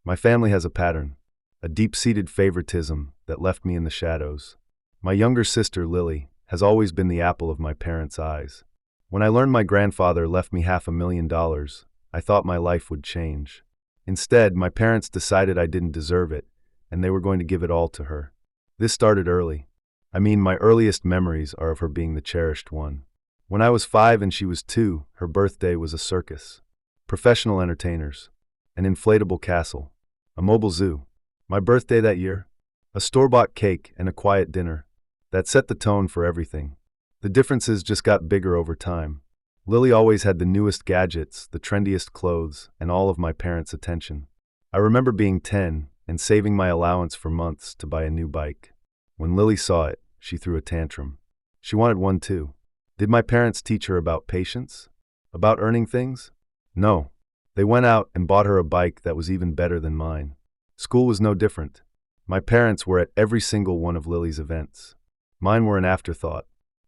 My family has a pattern, a deep-seated favoritism that left me in the shadows. My younger sister, Lily, has always been the apple of my parents' eyes. When I learned my grandfather left me $500,000, I thought my life would change. Instead, my parents decided I didn't deserve it, and they were going to give it all to her. This started early. My earliest memories are of her being the cherished one. When I was 5 and she was 2, her birthday was a circus. Professional entertainers, an inflatable castle, a mobile zoo. My birthday that year? A store-bought cake and a quiet dinner. That set the tone for everything. The differences just got bigger over time. Lily always had the newest gadgets, the trendiest clothes, and all of my parents' attention. I remember being 10 and saving my allowance for months to buy a new bike. When Lily saw it, she threw a tantrum. She wanted one too. Did my parents teach her about patience? About earning things? No. They went out and bought her a bike that was even better than mine. School was no different. My parents were at every single one of Lily's events. Mine were an afterthought.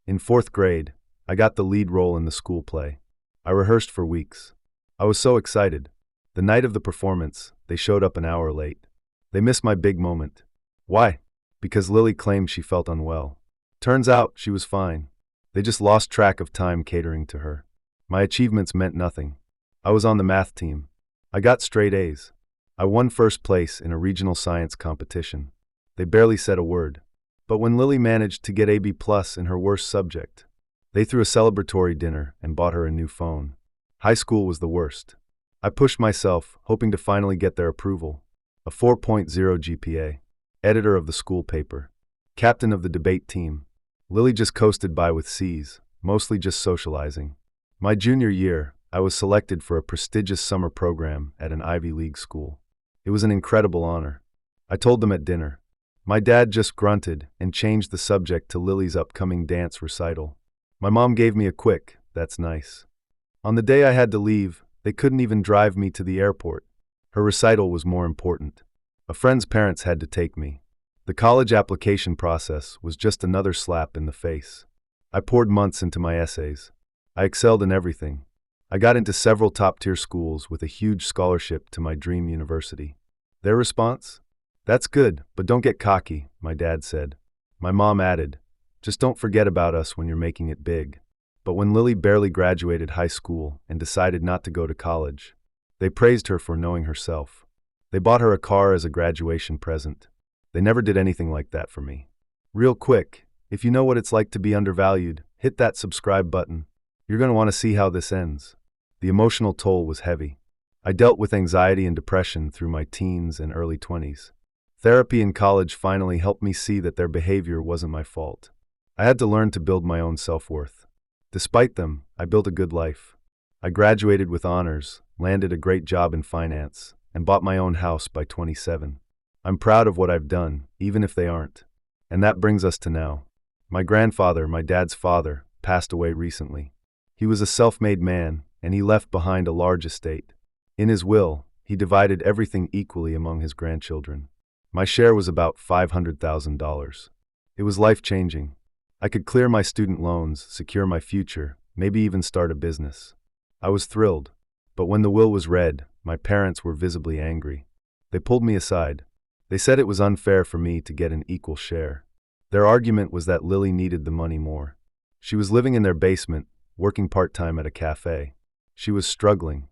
In 4th grade, I got the lead role in the school play. I rehearsed for weeks. I was so excited. The night of the performance, they showed up an hour late. They missed my big moment. Why? Because Lily claimed she felt unwell. Turns out she was fine. They just lost track of time catering to her. My achievements meant nothing. I was on the math team. I got straight A's. I won 1st place in a regional science competition. They barely said a word. But when Lily managed to get a B+ in her worst subject, they threw a celebratory dinner and bought her a new phone. High school was the worst. I pushed myself, hoping to finally get their approval. A 4.0 GPA. Editor of the school paper. Captain of the debate team. Lily just coasted by with C's, mostly just socializing. My junior year, I was selected for a prestigious summer program at an Ivy League school. It was an incredible honor. I told them at dinner. My dad just grunted and changed the subject to Lily's upcoming dance recital. My mom gave me a quick, "That's nice." On the day I had to leave, they couldn't even drive me to the airport. Her recital was more important. A friend's parents had to take me. The college application process was just another slap in the face. I poured months into my essays. I excelled in everything. I got into several top-tier schools with a huge scholarship to my dream university. Their response? "That's good, but don't get cocky," my dad said. My mom added, "Just don't forget about us when you're making it big." But when Lily barely graduated high school and decided not to go to college, they praised her for knowing herself. They bought her a car as a graduation present. They never did anything like that for me. Real quick, if you know what it's like to be undervalued, hit that subscribe button. You're going to want to see how this ends. The emotional toll was heavy. I dealt with anxiety and depression through my teens and early 20s. Therapy in college finally helped me see that their behavior wasn't my fault. I had to learn to build my own self-worth. Despite them, I built a good life. I graduated with honors, landed a great job in finance, and bought my own house by 27. I'm proud of what I've done, even if they aren't. And that brings us to now. My grandfather, my dad's father, passed away recently. He was a self-made man, and he left behind a large estate. In his will, he divided everything equally among his grandchildren. My share was about $500,000. It was life-changing. I could clear my student loans, secure my future, maybe even start a business. I was thrilled. But when the will was read, my parents were visibly angry. They pulled me aside. They said it was unfair for me to get an equal share. Their argument was that Lily needed the money more. She was living in their basement, working part-time at a cafe. She was struggling.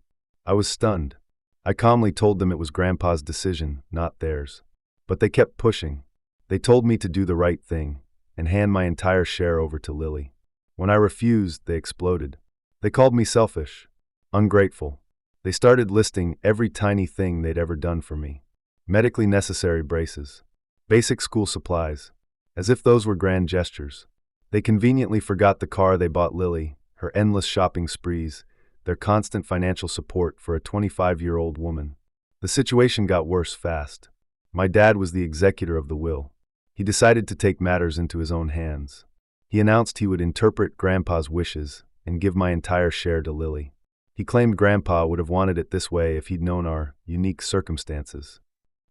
I was stunned. I calmly told them it was Grandpa's decision, not theirs. But they kept pushing. They told me to do the right thing and hand my entire share over to Lily. When I refused, they exploded. They called me selfish, ungrateful. They started listing every tiny thing they'd ever done for me. Medically necessary braces, basic school supplies, as if those were grand gestures. They conveniently forgot the car they bought Lily, her endless shopping sprees, their constant financial support for a 25-year-old woman. The situation got worse fast. My dad was the executor of the will. He decided to take matters into his own hands. He announced he would interpret Grandpa's wishes and give my entire share to Lily. He claimed Grandpa would have wanted it this way if he'd known our unique circumstances.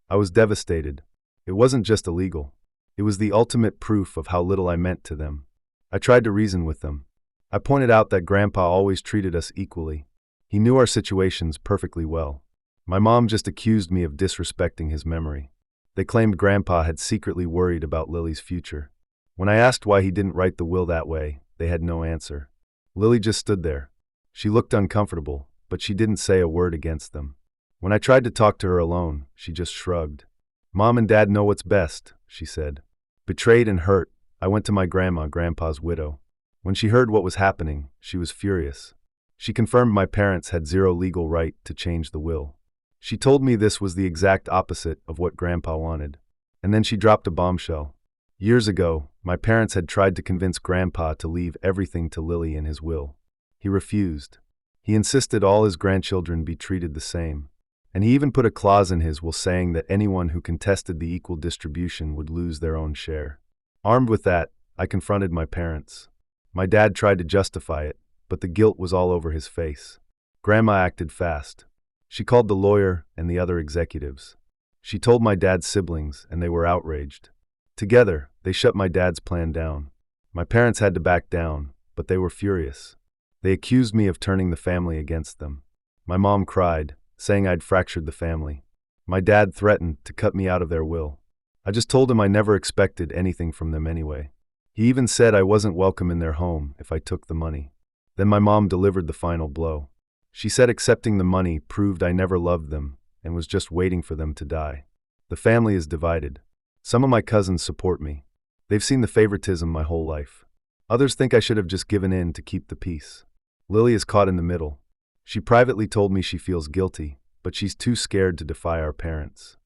I was devastated. It wasn't just illegal. It was the ultimate proof of how little I meant to them. I tried to reason with them. I pointed out that Grandpa always treated us equally. He knew our situations perfectly well. My mom just accused me of disrespecting his memory. They claimed Grandpa had secretly worried about Lily's future. When I asked why he didn't write the will that way, they had no answer. Lily just stood there. She looked uncomfortable, but she didn't say a word against them. When I tried to talk to her alone, she just shrugged. "Mom and Dad know what's best," she said. Betrayed and hurt, I went to my grandma, Grandpa's widow. When she heard what was happening, she was furious. She confirmed my parents had zero legal right to change the will. She told me this was the exact opposite of what Grandpa wanted. And then she dropped a bombshell. Years ago, my parents had tried to convince Grandpa to leave everything to Lily in his will. He refused. He insisted all his grandchildren be treated the same. And he even put a clause in his will saying that anyone who contested the equal distribution would lose their own share. Armed with that, I confronted my parents. My dad tried to justify it, but the guilt was all over his face. Grandma acted fast. She called the lawyer and the other executives. She told my dad's siblings, and they were outraged. Together, they shut my dad's plan down. My parents had to back down, but they were furious. They accused me of turning the family against them. My mom cried, saying I'd fractured the family. My dad threatened to cut me out of their will. I just told him I never expected anything from them anyway. He even said I wasn't welcome in their home if I took the money. Then my mom delivered the final blow. She said accepting the money proved I never loved them and was just waiting for them to die. The family is divided. Some of my cousins support me. They've seen the favoritism my whole life. Others think I should have just given in to keep the peace. Lily is caught in the middle. She privately told me she feels guilty, but she's too scared to defy our parents.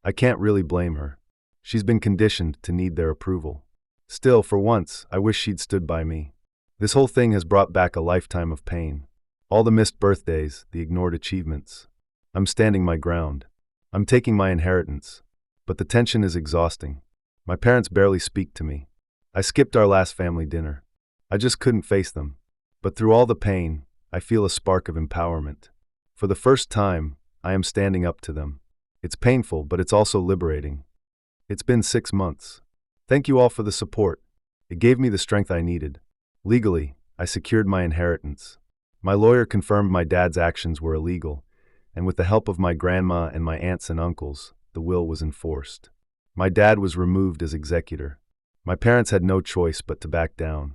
I can't really blame her. She's been conditioned to need their approval. Still, for once, I wish she'd stood by me. This whole thing has brought back a lifetime of pain. All the missed birthdays, the ignored achievements. I'm standing my ground. I'm taking my inheritance. But the tension is exhausting. My parents barely speak to me. I skipped our last family dinner. I just couldn't face them. But through all the pain, I feel a spark of empowerment. For the first time, I am standing up to them. It's painful, but it's also liberating. It's been 6 months. Thank you all for the support. It gave me the strength I needed. Legally, I secured my inheritance. My lawyer confirmed my dad's actions were illegal, and with the help of my grandma and my aunts and uncles, the will was enforced. My dad was removed as executor. My parents had no choice but to back down.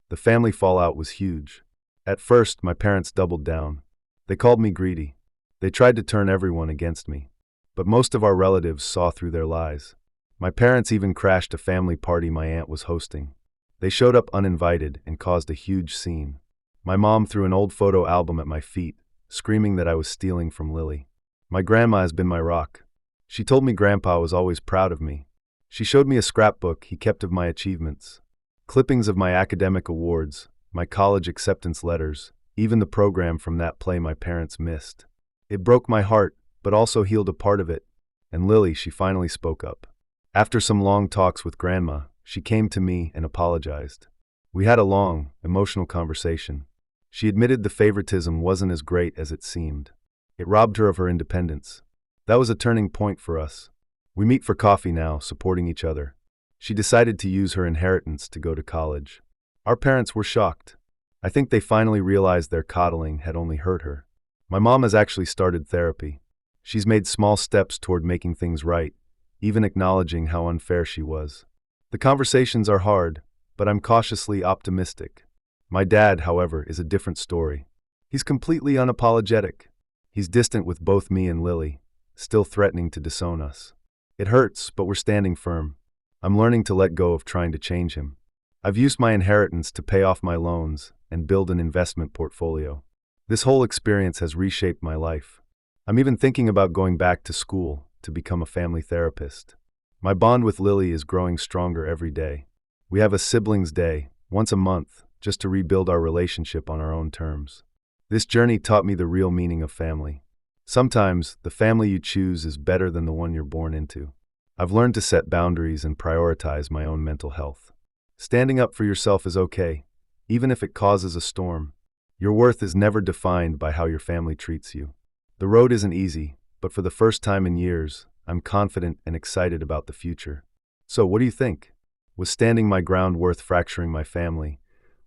The family fallout was huge. At first, my parents doubled down. They called me greedy. They tried to turn everyone against me. But most of our relatives saw through their lies. My parents even crashed a family party my aunt was hosting. They showed up uninvited and caused a huge scene. My mom threw an old photo album at my feet, screaming that I was stealing from Lily. My grandma has been my rock. She told me Grandpa was always proud of me. She showed me a scrapbook he kept of my achievements. Clippings of my academic awards, my college acceptance letters, even the program from that play my parents missed. It broke my heart, but also healed a part of it. And Lily, she finally spoke up. After some long talks with Grandma, she came to me and apologized. We had a long, emotional conversation. She admitted the favoritism wasn't as great as it seemed. It robbed her of her independence. That was a turning point for us. We meet for coffee now, supporting each other. She decided to use her inheritance to go to college. Our parents were shocked. I think they finally realized their coddling had only hurt her. My mom has actually started therapy. She's made small steps toward making things right, even acknowledging how unfair she was. The conversations are hard, but I'm cautiously optimistic. My dad, however, is a different story. He's completely unapologetic. He's distant with both me and Lily, still threatening to disown us. It hurts, but we're standing firm. I'm learning to let go of trying to change him. I've used my inheritance to pay off my loans and build an investment portfolio. This whole experience has reshaped my life. I'm even thinking about going back to school to become a family therapist. My bond with Lily is growing stronger every day. We have a siblings' day, once a month, just to rebuild our relationship on our own terms. This journey taught me the real meaning of family. Sometimes, the family you choose is better than the one you're born into. I've learned to set boundaries and prioritize my own mental health. Standing up for yourself is okay, even if it causes a storm. Your worth is never defined by how your family treats you. The road isn't easy, but for the first time in years, I'm confident and excited about the future. So, what do you think? Was standing my ground worth fracturing my family,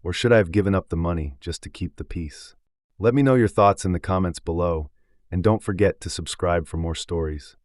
or should I have given up the money just to keep the peace? Let me know your thoughts in the comments below, and don't forget to subscribe for more stories.